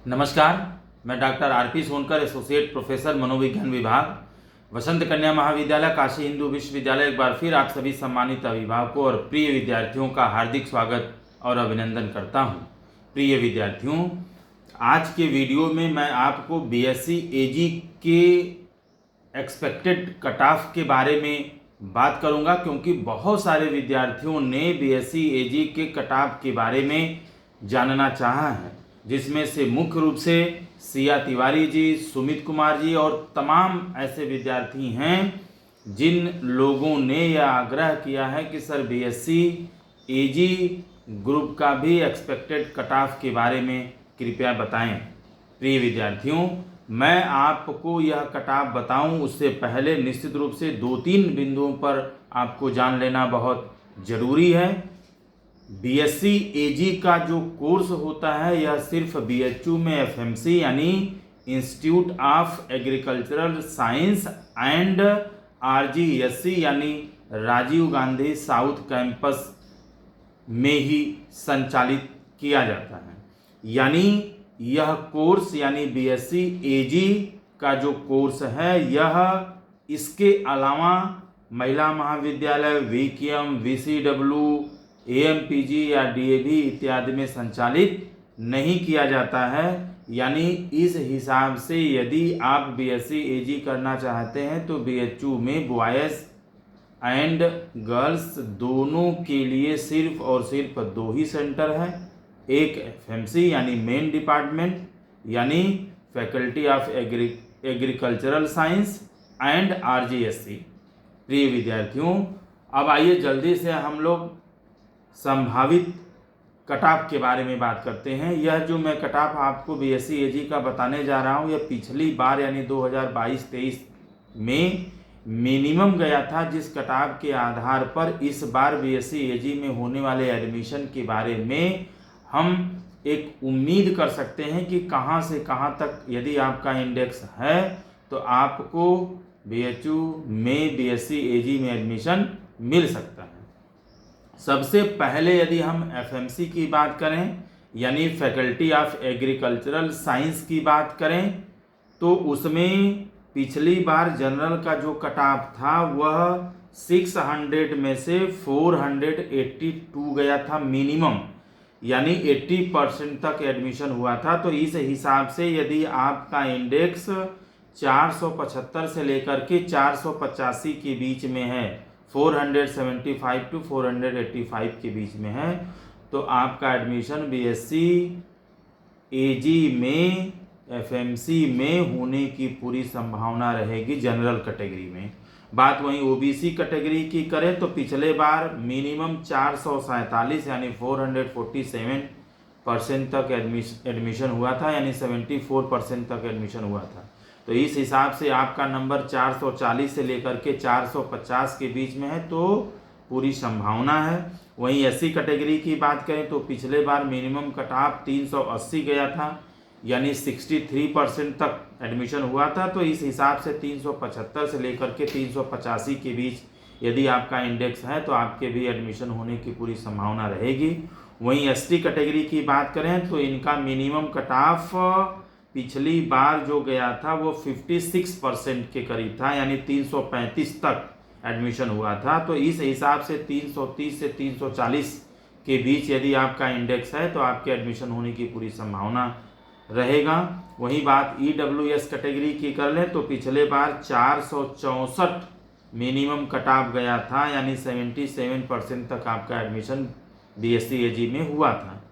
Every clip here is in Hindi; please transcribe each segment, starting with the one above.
नमस्कार, मैं doctor RP Sonkar, associate professor मनोविज्ञान विभाग, वसंत कन्या महाविद्यालय काशी हिंदू विश्वविद्यालय। एक बार फिर आप सभी सम्मानित अभिभावकों और प्रिय विद्यार्थियों का हार्दिक स्वागत और अभिनंदन करता हूं। प्रिय विद्यार्थियों, आज के वीडियो में मैं आपको बीएससी एजी के एक्सपेक्टेड कट ऑफ के बारे में बात करूंगा, क्योंकि बहुत सारे विद्यार्थियों ने बीएससी एजी के कट ऑफ के बारे में जानना चाहा है, जिसमें से मुख्य रूप से सिया तिवारी जी, सुमित कुमार जी और तमाम ऐसे विद्यार्थी हैं जिन लोगों ने यह आग्रह किया है कि सर बीएससी एजी ग्रुप का भी एक्सपेक्टेड कट ऑफ के बारे में कृपया बताएं। प्रिय विद्यार्थियों, मैं आपको यह कट ऑफ बताऊं उससे पहले निश्चित रूप से 2-3 बिंदुओं पर आपको जान लेना बहुत ज़रूरी है। बीएससी एजी का जो कोर्स होता है यह सिर्फ बीएचयू में एफएमसी यानी institute of agricultural science and RGSC यानी राजीव गांधी साउथ कैंपस में ही संचालित किया जाता है। यानी यह कोर्स यानी बीएससी एजी का जो कोर्स है यह इसके अलावा महिला महाविद्यालय, वीकेएम, वीसीडब्ल्यू, एएमपीजी या डीएवी इत्यादि में संचालित नहीं किया जाता है। यानी इस हिसाब से यदि आप बीएससी एजी करना चाहते हैं तो बीएचयू में बॉयज़ एंड गर्ल्स दोनों के लिए सिर्फ और सिर्फ 2 ही सेंटर है। एक एफएमसी यानी मेन डिपार्टमेंट यानी faculty of agricultural science and RGSC. प्रिय विद्यार्थियों, अब आइए जल्दी से हम लोग संभावित कट ऑफ के बारे में बात करते हैं। यह जो मैं कट ऑफ आपको बीएससी एजी का बताने जा रहा हूं, यह पिछली बार यानी 2022-23 में मिनिमम गया था, जिस कट ऑफ के आधार पर इस बार बीएससी एजी में होने वाले एडमिशन के बारे में हम एक उम्मीद कर सकते हैं कि कहां से कहां तक यदि आपका इंडेक्स है तो आपको बीएचयू में बीएससी एजी में एडमिशन मिल सकता है। सबसे पहले यदि हम एफएमसी की बात करें यानी फैकल्टी ऑफ एग्रीकल्चरल साइंस की बात करें तो उसमें पिछली बार जनरल का जो कट ऑफ था वह 600 में से 482 गया था मिनिमम, यानी 80% तक एडमिशन हुआ था। तो इस हिसाब से यदि आपका इंडेक्स 475 से लेकर के 485 के बीच में है, 475 टू 485 के बीच में है, तो आपका एडमिशन बीएससी एजी में एफएमसी में होने की पूरी संभावना रहेगी जनरल कैटेगरी में। बात वहीं ओबीसी कैटेगरी की करें तो पिछले बार मिनिमम 447 यानी 447% तक एडमिशन हुआ था, यानी 74% तक एडमिशन हुआ था। तो इस हिसाब से आपका नंबर 440 से लेकर के 450 के बीच में है, तो पूरी संभावना है। वहीं एससी कैटेगरी की बात करें तो पिछले बार मिनिमम कट ऑफ 380 गया था, यानी 63% तक एडमिशन हुआ था। तो इस हिसाब से 375 से लेकर के 385 के बीच यदि आपका इंडेक्स है तो आपके भी एडमिशन होने की पूरी संभावना रहेगी। वहीं एसटी कैटेगरी की बात करें तो इनका मिनिमम कट ऑफ पिछली बार जो गया था वो 56% के करीब था, यानी 335 तक एडमिशन हुआ था। तो इस हिसाब से 330 से 340 के बीच यदि आपका इंडेक्स है तो आपके एडमिशन होने की पूरी संभावना रहेगा। वही बात ईडब्ल्यूएस कैटेगरी की कर लें तो पिछले बार 464 मिनिमम कट ऑफ गया था, यानी 77% तक आपका एडमिशन बीएससी एजी में हुआ था।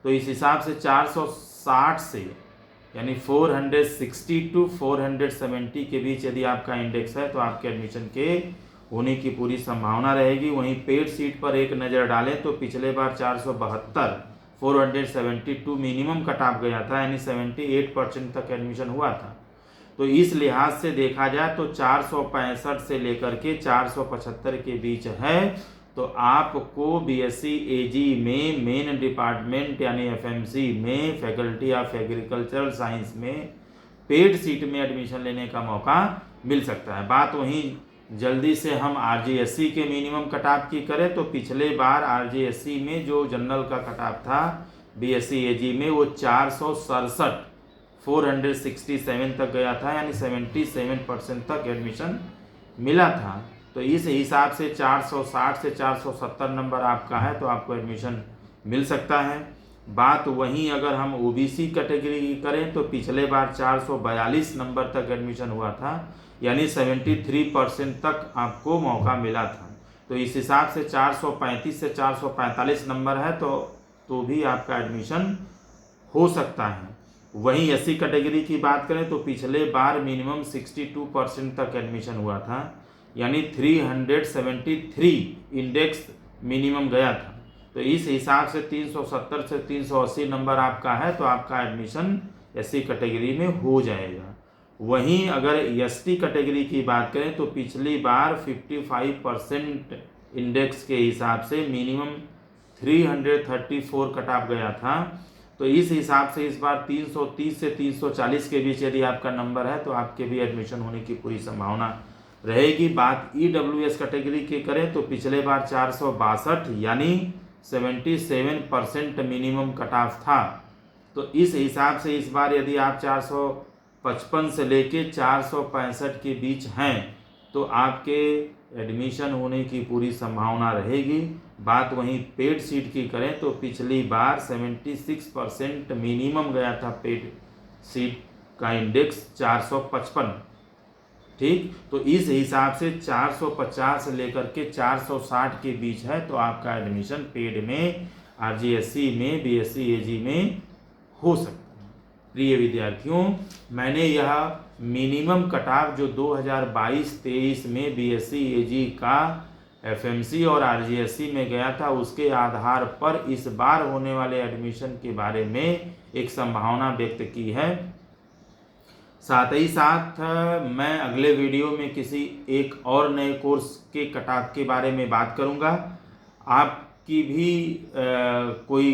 तो इस हिसाब से 460 से यानी 460 टू 470 के बीच यदि आपका इंडेक्स है तो आपके एडमिशन के होने की पूरी संभावना रहेगी। वहीं पेड सीट पर एक नज़र डालें तो पिछले बार 472 मिनिमम कट ऑफ गया था, यानी 78% तक एडमिशन हुआ था। तो इस लिहाज से देखा जाए तो 465 से लेकर के 475 के बीच है, तो आपको बीएससी एजी में मेन डिपार्टमेंट यानी एफएमसी में फैकल्टी ऑफ एग्रीकल्चरल साइंस में पेड सीट में एडमिशन लेने का मौका मिल सकता है। बात वहीं जल्दी से हम आरजीएससी के मिनिमम कट ऑफ की करें तो पिछले बार आरजीएससी में जो जनरल का कट ऑफ था बीएससी एजी में वो 467 467 तक गया था, यानी 77% तक एडमिशन मिला था। तो इस हिसाब से 460 से 470 नंबर आपका है तो आपको एडमिशन मिल सकता है। बात वहीं अगर हम ओबीसी कैटेगरी की करें तो पिछले बार 442 नंबर तक एडमिशन हुआ था, यानी 73% तक आपको मौका मिला था। तो इस हिसाब से 435 से 445 नंबर है तो भी आपका एडमिशन हो सकता है। वहीं एससी कैटेगरी की बात करें तो पिछले बार मिनिमम 62% तक एडमिशन हुआ था, यानी 373 इंडेक्स मिनिमम गया था। तो इस हिसाब से 370 से 380 नंबर आपका है तो आपका एडमिशन एससी कैटेगरी में हो जाएगा। वहीं अगर एसटी कैटेगरी की बात करें तो पिछली बार 55% इंडेक्स के हिसाब से मिनिमम 334 कट ऑफ गया था। तो इस हिसाब से इस बार 330 से 340 के बीच यदि आपका नंबर है तो आपके भी एडमिशन होने की पूरी संभावना रहेगी। बात ईडब्ल्यूएस कैटेगरी की करें तो पिछले बार 462 यानी 77% मिनिमम कट ऑफ था। तो इस हिसाब से इस बार यदि आप 455 से लेके 465 के बीच हैं तो आपके एडमिशन होने की पूरी संभावना रहेगी। बात वहीं पेड सीट की करें तो पिछली बार 76% मिनिमम गया था पेड सीट का इंडेक्स 455। ठीक, तो इस हिसाब से 450 से लेकर के 460 के बीच है तो आपका एडमिशन पेड में आरजीएससी में बीएससी एजी में हो सकता है। प्रिय विद्यार्थियों, मैंने यह मिनिमम कट ऑफ जो 2022-23 में बीएससी एजी का एफएमसी और आरजीएससी में गया था उसके आधार पर इस बार होने वाले एडमिशन के बारे में एक संभावना व्यक्त की है। साथ ही साथ मैं अगले वीडियो में किसी एक और नए कोर्स के कट ऑफ के बारे में बात करूंगा। आपकी भी कोई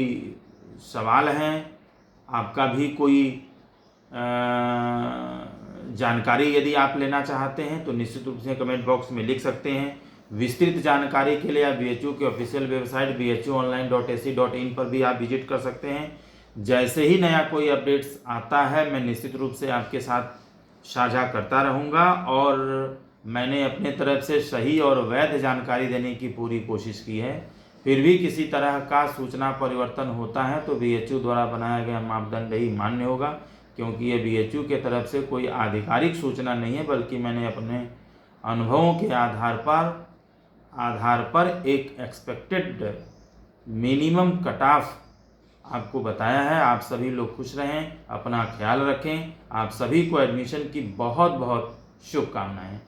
सवाल हैं, आपका भी कोई जानकारी यदि आप लेना चाहते हैं तो निश्चित रूप से कमेंट बॉक्स में लिख सकते हैं। विस्तृत जानकारी के लिए आप बीएचयू की ऑफिशियल वेबसाइट bhuonline.ac.in पर भी आप विजिट कर सकते हैं। जैसे ही नया कोई अपडेट्स आता है मैं निश्चित रूप से आपके साथ साझा करता रहूँगा और मैंने अपने तरफ से सही और वैध जानकारी देने की पूरी कोशिश की है। फिर भी किसी तरह का सूचना परिवर्तन होता है तो बीएचयू द्वारा बनाया गया मापदंड ही मान्य होगा, क्योंकि ये बीएचयू के तरफ से कोई आधिकारिक सूचना नहीं है, बल्कि मैंने अपने अनुभवों के आधार पर एक एक्सपेक्टेड मिनिमम कट ऑफ आपको बताया है। आप सभी लोग खुश रहें, अपना ख्याल रखें। आप सभी को एडमिशन की बहुत बहुत शुभकामनाएं।